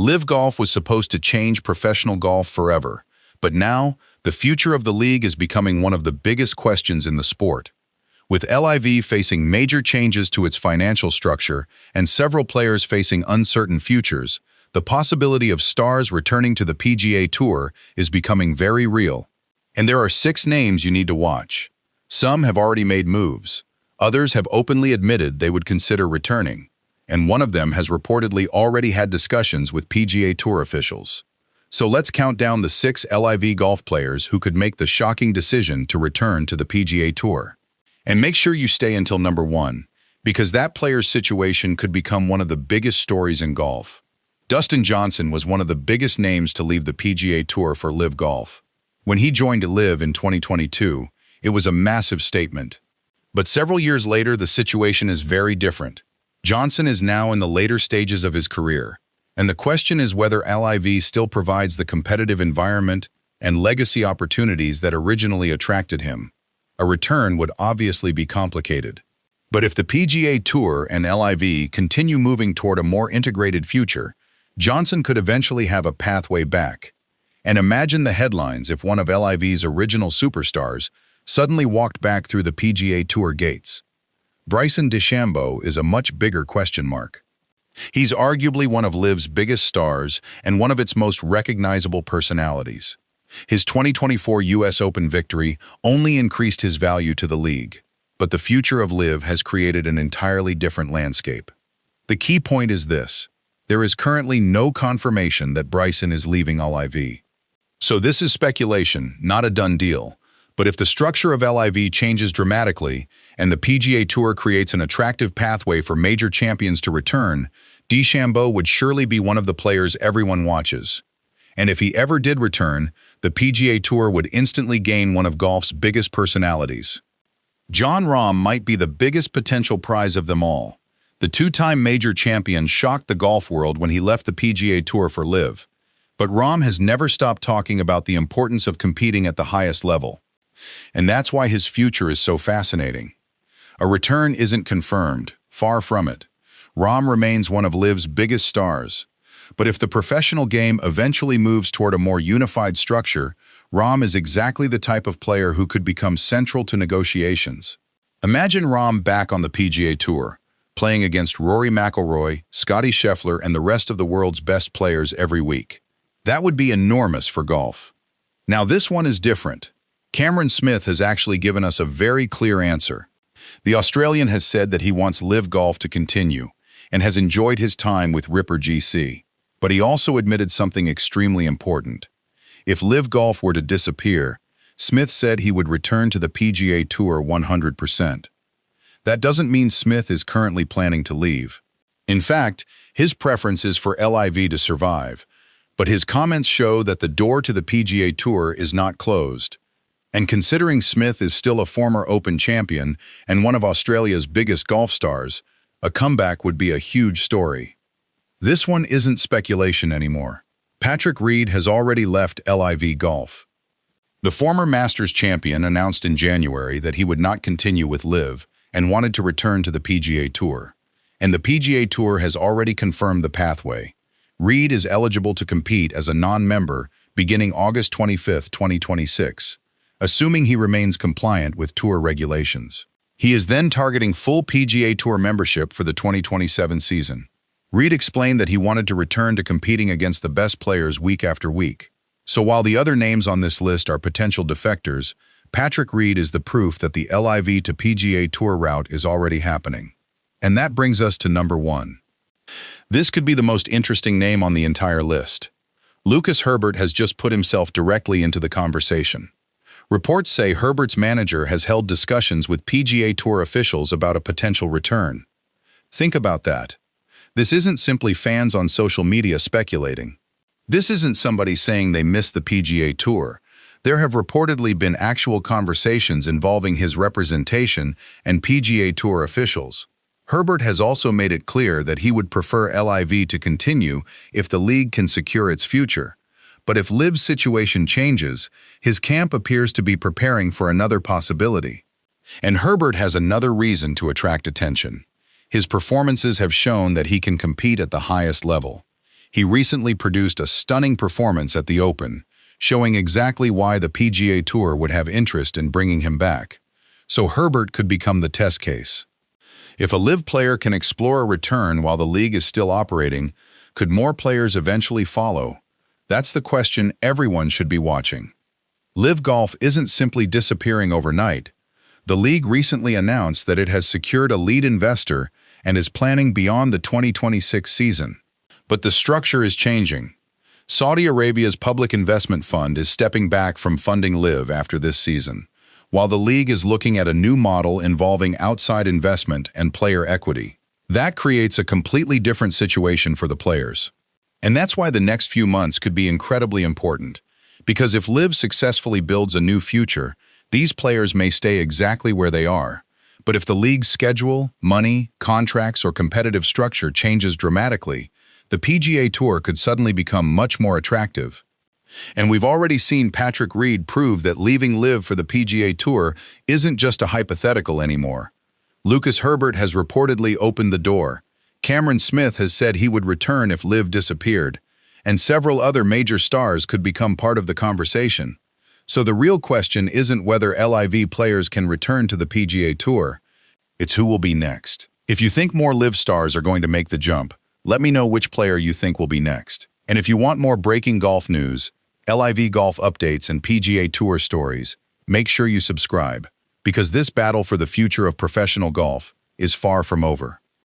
LIV Golf was supposed to change professional golf forever, but now, the future of the league is becoming one of the biggest questions in the sport. With LIV facing major changes to its financial structure and several players facing uncertain futures, the possibility of stars returning to the PGA Tour is becoming very real. And there are 6 names you need to watch. Some have already made moves. Others have openly admitted they would consider returning. And one of them has reportedly already had discussions with PGA Tour officials. So let's count down the 6 LIV Golf players who could make the shocking decision to return to the PGA Tour. And make sure you stay until number 1, because that player's situation could become one of the biggest stories in golf. Dustin Johnson was one of the biggest names to leave the PGA Tour for LIV Golf. When he joined LIV in 2022, it was a massive statement. But several years later, the situation is very different. Johnson is now in the later stages of his career, and the question is whether LIV still provides the competitive environment and legacy opportunities that originally attracted him. A return would obviously be complicated. But if the PGA Tour and LIV continue moving toward a more integrated future, Johnson could eventually have a pathway back. And imagine the headlines if one of LIV's original superstars suddenly walked back through the PGA Tour gates. Bryson DeChambeau is a much bigger question mark. He's arguably one of LIV's biggest stars and one of its most recognizable personalities. His 2024 US Open victory only increased his value to the league, but the future of LIV has created an entirely different landscape. The key point is this: there is currently no confirmation that Bryson is leaving LIV. So this is speculation, not a done deal. But if the structure of LIV changes dramatically and the PGA Tour creates an attractive pathway for major champions to return, DeChambeau would surely be one of the players everyone watches. And if he ever did return, the PGA Tour would instantly gain one of golf's biggest personalities. Jon Rahm might be the biggest potential prize of them all. The 2-time major champion shocked the golf world when he left the PGA Tour for LIV. But Rahm has never stopped talking about the importance of competing at the highest level. And that's why his future is so fascinating. A return isn't confirmed, far from it. Rahm remains one of LIV's biggest stars. But if the professional game eventually moves toward a more unified structure, Rahm is exactly the type of player who could become central to negotiations. Imagine Rahm back on the PGA Tour, playing against Rory McIlroy, Scottie Scheffler, and the rest of the world's best players every week. That would be enormous for golf. Now this one is different. Cameron Smith has actually given us a very clear answer. The Australian has said that he wants LIV Golf to continue and has enjoyed his time with Ripper GC. But he also admitted something extremely important. If LIV Golf were to disappear, Smith said he would return to the PGA Tour 100%. That doesn't mean Smith is currently planning to leave. In fact, his preference is for LIV to survive, but his comments show that the door to the PGA Tour is not closed. And considering Smith is still a former Open champion and one of Australia's biggest golf stars, a comeback would be a huge story. This one isn't speculation anymore. Patrick Reed has already left LIV Golf. The former Masters champion announced in January that he would not continue with LIV and wanted to return to the PGA Tour. And the PGA Tour has already confirmed the pathway. Reed is eligible to compete as a non-member beginning August 25, 2026, assuming he remains compliant with tour regulations. He is then targeting full PGA Tour membership for the 2027 season. Reed explained that he wanted to return to competing against the best players week after week. So while the other names on this list are potential defectors, Patrick Reed is the proof that the LIV to PGA Tour route is already happening. And that brings us to number 1. This could be the most interesting name on the entire list. Lucas Herbert has just put himself directly into the conversation. Reports say Herbert's manager has held discussions with PGA Tour officials about a potential return. Think about that. This isn't simply fans on social media speculating. This isn't somebody saying they miss the PGA Tour. There have reportedly been actual conversations involving his representation and PGA Tour officials. Herbert has also made it clear that he would prefer LIV to continue if the league can secure its future. But if LIV's situation changes, his camp appears to be preparing for another possibility. And Herbert has another reason to attract attention. His performances have shown that he can compete at the highest level. He recently produced a stunning performance at the Open, showing exactly why the PGA Tour would have interest in bringing him back. So Herbert could become the test case. If a LIV player can explore a return while the league is still operating, could more players eventually follow? That's the question everyone should be watching. LIV Golf isn't simply disappearing overnight. The league recently announced that it has secured a lead investor and is planning beyond the 2026 season. But the structure is changing. Saudi Arabia's public investment fund is stepping back from funding LIV after this season, while the league is looking at a new model involving outside investment and player equity. That creates a completely different situation for the players. And that's why the next few months could be incredibly important, because if LIV successfully builds a new future, these players may stay exactly where they are. But if the league's schedule, money, contracts, or competitive structure changes dramatically, the PGA Tour could suddenly become much more attractive. And we've already seen Patrick Reed prove that leaving LIV for the PGA Tour isn't just a hypothetical anymore. Lucas Herbert has reportedly opened the door. Cameron Smith has said he would return if LIV disappeared, and several other major stars could become part of the conversation. So the real question isn't whether LIV players can return to the PGA Tour, it's who will be next. If you think more LIV stars are going to make the jump, let me know which player you think will be next. And if you want more breaking golf news, LIV Golf updates, and PGA Tour stories, make sure you subscribe, because this battle for the future of professional golf is far from over.